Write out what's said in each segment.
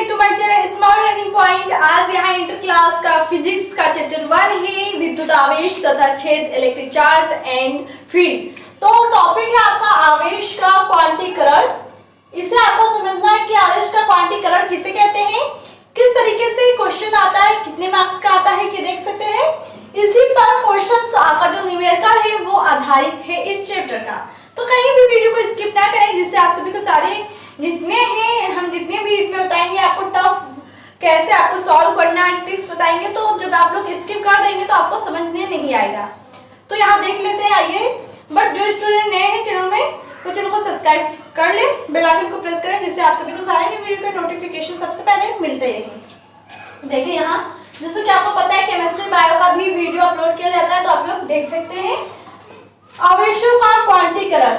Back to my channel small learning point. आज यहाँ inter class का फिजिक्स का चैप्टर 1 है विद्युत आवेश तथा छेद, इलेक्ट्रिक चार्ज एंड फील्ड। तो टॉपिक है आपका आवेश का क्वांटीकरण। इसे आपको समझना है कि आवेश का क्वांटीकरण किसे कहते हैं, किस तरीके से क्वेश्चन आता है, कितने मार्क्स का आता है कि देख सकते हैं। इसी पर क्वेश्चंस आपका जो न्यूमेरिकल है वो आधारित है इस चैप्टर का। तो कहीं भी वीडियो को स्किप ना करें, जिससे आप सभी को सारे जितने हैं हम जितने भी इसमें बताएंगे आपको टफ कैसे आपको सॉल्व करना है, ट्रिक्स बताएंगे। तो जब आप लोग स्किप कर देंगे तो आपको समझने नहीं आएगा। तो यहाँ देख लेते हैं, आइए। बट जो स्टूडेंट नए हैं चैनल में वो चैनल को सब्सक्राइब कर ले, बेल आइकन को प्रेस करें, जिससे आप सभी को सारे नए वीडियो के नोटिफिकेशन सबसे पहले मिलते रहें। देखिए यहाँ जैसे कि आपको पता है केमिस्ट्री बायो का भी वीडियो अपलोड किया जाता है, तो आप लोग देख सकते हैं। आवेशों का क्वांटीकरण,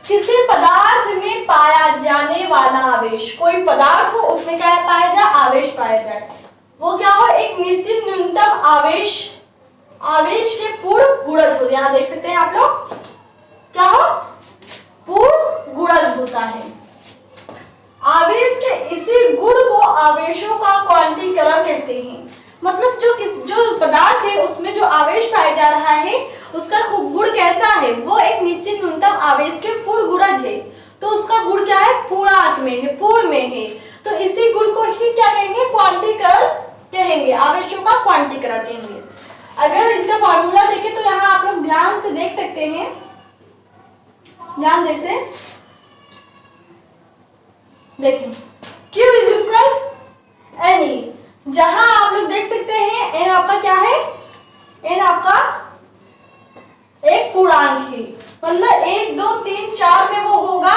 किसी पदार्थ में पाया जाने वाला आवेश, कोई पदार्थ हो उसमें क्या पाया जाए, आवेश पाया जाए, वो क्या हो, एक निश्चित न्यूनतम आवेश के पूर्ण गुणज हो। यहाँ देख सकते हैं आप लोग, क्या हो, पूर्ण गुणज होता है। आवेश के इसी गुण को आवेशों का क्वांटीकरण कहते हैं। मतलब जो पदार्थ है उसमें जो आवेश पाया जा रहा है उसका गुण कैसा है, वो एक निश्चित न्यूनतम आवेश के पूर्ण गुणज है। तो उसका गुण क्या है, पूर्णांक में है, पूर्ण में है। तो इसी गुण को ही क्या कहेंगे, क्वांटीकरण कहेंगे, आवेशों का क्वांटीकरण कहेंगे। अगर इसका फॉर्मूला देखें तो यहाँ आप लोग ध्यान से देख सकते हैं, ध्यान देखिए, देखें Q is equal n e, जहां आप लोग देख सकते हैं एन आपका क्या है, एन आपका एक पूर्णांक है। मतलब 1 2 3 4 में वो होगा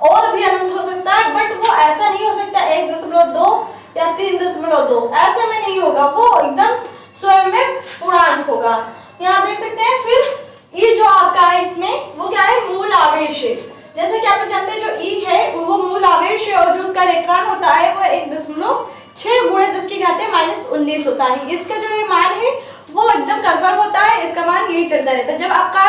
और भी अनंत हो सकता है, बट वो ऐसा नहीं हो सकता 1.2 या 3.2, ऐसे में नहीं होगा, वो एकदम स्वयं में पूर्णांक होगा। यहाँ देख सकते हैं। फिर ये जो आपका है इसमें वो क्या है, मूल आवेश है। जैसे कि आप लोग जानते हैं जो ई है वो मूल आवेश है, और जो उसका इलेक्ट्रॉन होता है वो 1.6 गुणे 10⁻⁻19 होता है। इसका जो ये मान है वो एकदम कंफर्म होता है, इसका मान यही चलता रहता है। जब आपका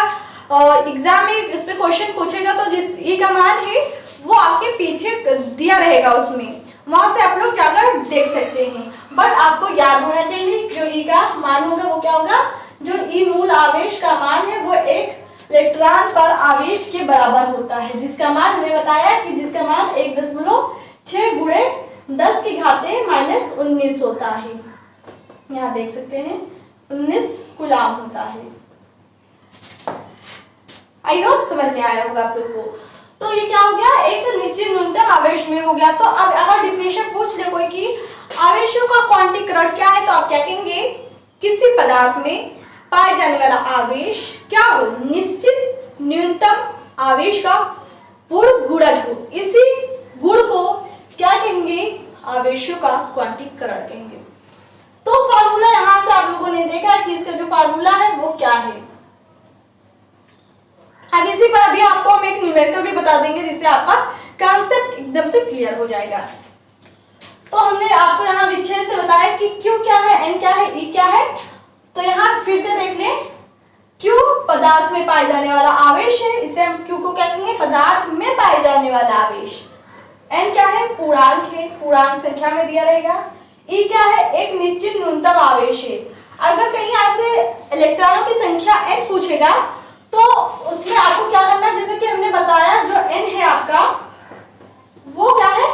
एग्जाम में इस पे क्वेश्चन पूछेगा तो जिस ई का मान है वो आपके पीछे दिया रहेगा, उसमें वहां से आप लोग जाकर देख सकते हैं। बट आपको याद होना चाहिए जो ई का मान होगा वो क्या होगा, जो ई मूल आवेश का मान है वो एक इलेक्ट्रॉन पर आवेश के बराबर होता है, जिसका मान हमने बताया कि जिसका मान 1.6 गुणे 10⁻⁻19 होता है। यहाँ देख सकते हैं 19 कूलाम होता है। आई होप समझ में आया होगा आप लोग को। तो ये क्या हो गया, एक निश्चित न्यूनतम आवेश में हो गया। तो अब अगर डिफिनेशन पूछ ले कोई कि आवेशों का क्वांटीकरण क्या है, तो आप क्या कहेंगे, किसी पदार्थ में पाए जाने वाला आवेश क्या हो, निश्चित न्यूनतम आवेश का पूर्ण गुणज हो। इसी गुण को क्या कहेंगे, आवेशों का क्वांटीकरण कहेंगे। तो फार्मूला यहां से आप लोगों ने देखा कि इसका जो फार्मूला है वो क्या है। अब इसी पर अभी आपको हम एक न्यूमेरिकल भी बता देंगे, जिससे आपका कॉन्सेप्ट एकदम से क्लियर हो जाएगा। तो हमने आपको यहाँ विच्छेद से बताया कि Q क्या है, N क्या है, E क्या है। तो यहाँ फिर से देख लें, Q पदार्थ में पाए जाने वाला आवेश है, इसे हम Q को क्या कहेंगे, पदार्थ में पाए जाने वाला आवेश। N क्या है, पूर्णांक है, पूर्णांक संख्या में दिया रहेगा। E क्या है, एक निश्चित न्यूनतम आवेश है। अगर कहीं आपसे इलेक्ट्रॉनों की संख्या N पूछेगा तो उसमें आपको क्या करना है, जैसे कि हमने बताया जो N है आपका वो क्या है,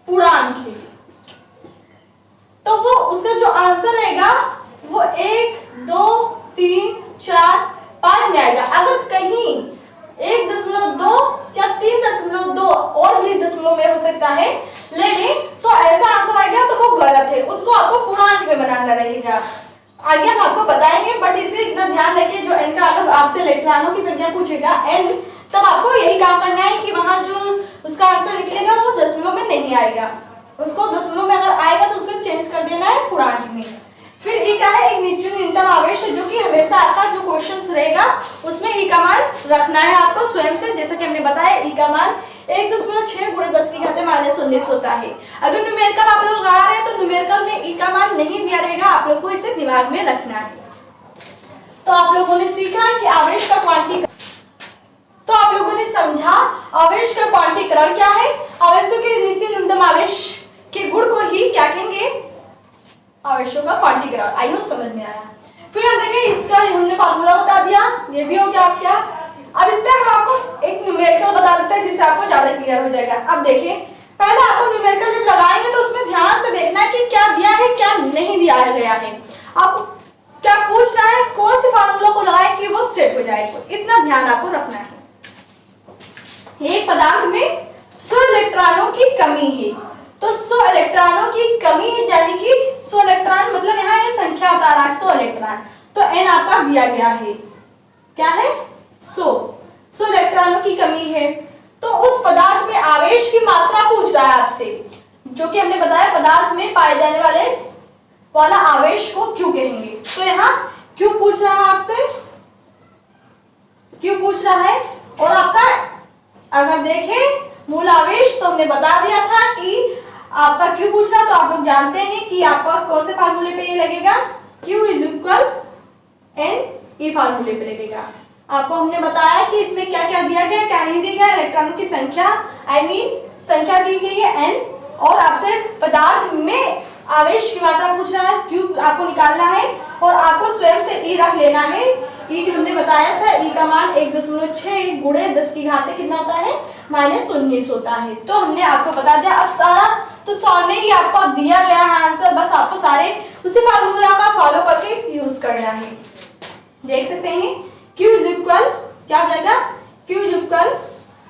पूर्णांक है। तो वो उसका जो आंसर रहेगा वो 1 2 3 4 5 में आएगा। अगर कहीं 1.2 या 3.2 और भी दशमलव में हो सकता है ले लें, तो ऐसा आंसर आ गया तो वो गलत है, उसको आपको पूर्णांक में बनाना रहेगा। आगे हम आपको बताएंगे, बट इसे इतना ध्यान रखिए जो n का अगर आपसे इलेक्ट्रॉनों की संख्या पूछेगा n, तब आपको यही काम करना है कि वहां जो उसका आंसर निकलेगा वो दशमलव में नहीं आएगा, उसको दशमलव में अगर आएगा तो उसको चेंज कर देना है पूर्णांक में। फिर ई का है, एक निश्चित न्यूनतम आवेश, जो कि हमेशा आपका जो क्वेश्चन रहेगा उसमें ई का मान रखना है आपको स्वयं से। जैसा कि हमने बताया ई का मान 1.6 गुणे 10⁻⁻19 होता है। अगर न्यूमेरिकल आप लोग लगा रहे हैं तो न्यूमेरिकल में ई का मान नहीं दिया रहेगा, आप लोग को इसे दिमाग में रखना है। तो आप लोगों ने सीखा कि आवेश का क्वांटीकरण, तो आप लोगों ने समझा आवेश का क्वांटीकरण क्या है, आवेशों के निश्चित न्यूनतम आवेश के गुण मेथड। आई होप समझ में आया। फिर यहाँ देखिए इसका हमने फार्मूला बता दिया, ये भी हो गया आपका। अब इस पे हम आपको एक न्यूमेरिकल बता देते हैं जिससे आपको ज्यादा क्लियर हो जाएगा। अब देखिए पहले आपको न्यूमेरिकल जब लगाएंगे तो उसमें ध्यान से देखना है कि क्या दिया है क्या नहीं दिया गया है। आपको क्या पूछना है, कौन से फार्मूला को लगाए कि वो सेट हो जाए, इतना ध्यान आपको रखना है। एक पदार्थ में 100 इलेक्ट्रॉनों की कमी है, तो 100 इलेक्ट्रॉनों की कमी है यानी कि 100 इलेक्ट्रॉन मतलब यहाँ ये संख्या बता रहा है 100 इलेक्ट्रॉन, तो n आपका दिया गया है क्या है 100 इलेक्ट्रॉनों की कमी है। तो उस पदार्थ में आवेश की मात्रा पूछ रहा है आपसे, जो कि हमने बताया पदार्थ में पाए जाने वाला आवेश को Q कहेंगे। तो यहाँ Q पूछ रहा है आपसे, Q पूछ रहा है। और आपका अगर देखें मूल आवेश तो हमने बता दिया था कि आपका Q पूछ रहा, तो आप लोग जानते हैं कि आपका कौन से फार्मूले पे ये लगेगा, Q इज इक्वल n ई फार्मूले पे लगेगा। आपको हमने बताया कि इसमें क्या क्या दिया गया क्या नहीं दिया गया, इलेक्ट्रॉनों की संख्या संख्या दी गई है n, और आपसे पदार्थ में आवेश की मात्रा पूछ रहा है, Q आपको निकालना है और आपको स्वयं से E रख लेना है। E हमने बताया था E का मान 1.6 गुणे 10 की घात कितना होता है -19 होता है। तो हमने आपको बता दिया। अब सारा तो सामने ही आपको दिया गया है आंसर, बस आपको सारे उसी फार्मूला का फॉलो करके यूज करना है। देख सकते हैं Q इज इक्वल क्या हो जाएगा, Q इज इक्वल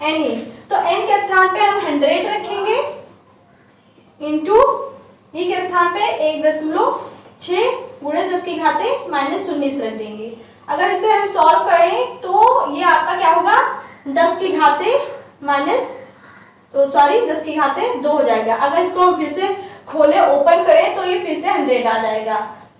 NE, तो N के स्थान पे हम 100 रखेंगे इंटू E के स्थान पे 1.6 गुणे 10 की घाते -19 रख देंगे। अगर इसे हम सॉल्व करें तो ये आपका क्या होगा 10 की घाते 10 की घाते 2 हो जाएगा। अगर इसको हम फिर से खोले ओपन करें तो ये फिर से 100 आ जाएगा,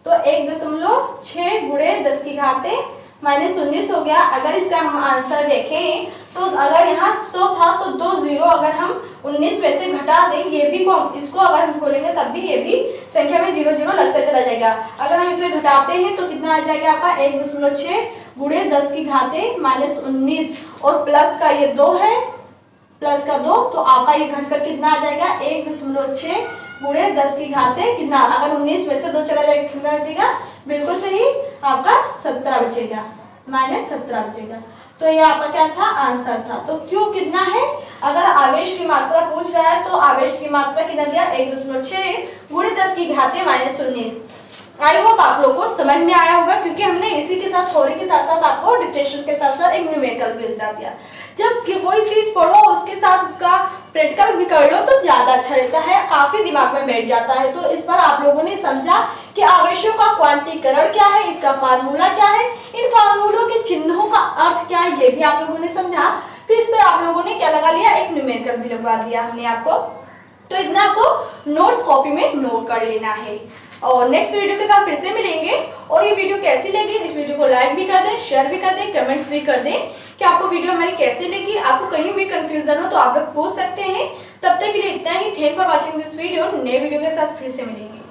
तो 1.6 गुणे 10 की घाते -19 हो गया। अगर इसका हम आंसर देखें तो अगर यहाँ 100 था तो 2 जीरो अगर हम 19 में से घटा दें, ये भी को इसको अगर हम खोलेंगे तब भी ये भी संख्या में 0 0 लगता चला जाएगा। अगर हम इसे घटाते हैं तो कितना आ जाएगा आपका 1.6 गुणे 10 की घाते -19 और प्लस का ये 2 है, प्लस का 2, तो आपका ये घटकर कितना आ जाएगा 1.6 गुणे 10 की घाते कितना, अगर 19 में से 2 चला जाएगा कितना बचेगा, बिल्कुल सही आपका 17 बचेगा, -17 बचेगा। तो ये आपका क्या था आंसर था। तो Q कितना है, अगर आवेश की मात्रा पूछ रहा है तो आवेश की मात्रा कितना दिया 1.6 गुणे 10 की घाते -19। आई होप आप लोगों को समझ में आया होगा, क्योंकि हमने इसी के साथ थ्योरी के साथ साथ आपको डिक्टेशन के साथ साथ एक न्यूमेरिकल भी बता दिया। जब कोई चीज पढ़ो उसके साथ उसका प्रैक्टिकल भी कर लो तो ज्यादा अच्छा रहता है, काफी दिमाग में बैठ जाता है। तो इस पर आप लोगों ने समझा कि आवेशों का क्वांटीकरण क्या है, इसका फार्मूला क्या है, इन फार्मूलों के चिन्हों का अर्थ क्या है, ये भी आप लोगों ने समझा। फिर इस पर आप लोगों ने क्या लगा लिया, एक न्यूमेरिकल भी लगवा दिया हमने आपको। तो इतना आपको नोट्स कॉपी में नोट कर लेना है। और नेक्स्ट वीडियो के साथ फिर से मिलेंगे। और ये वीडियो कैसी लगी, इस वीडियो को लाइक भी कर दें, शेयर भी कर दें, कमेंट्स भी कर दें कि आपको वीडियो हमारी कैसी लगी। आपको कहीं भी कंफ्यूजन हो तो आप लोग पूछ सकते हैं। तब तक के लिए इतना ही। Thank for watching this video. नए वीडियो के साथ फिर से मिलेंगे।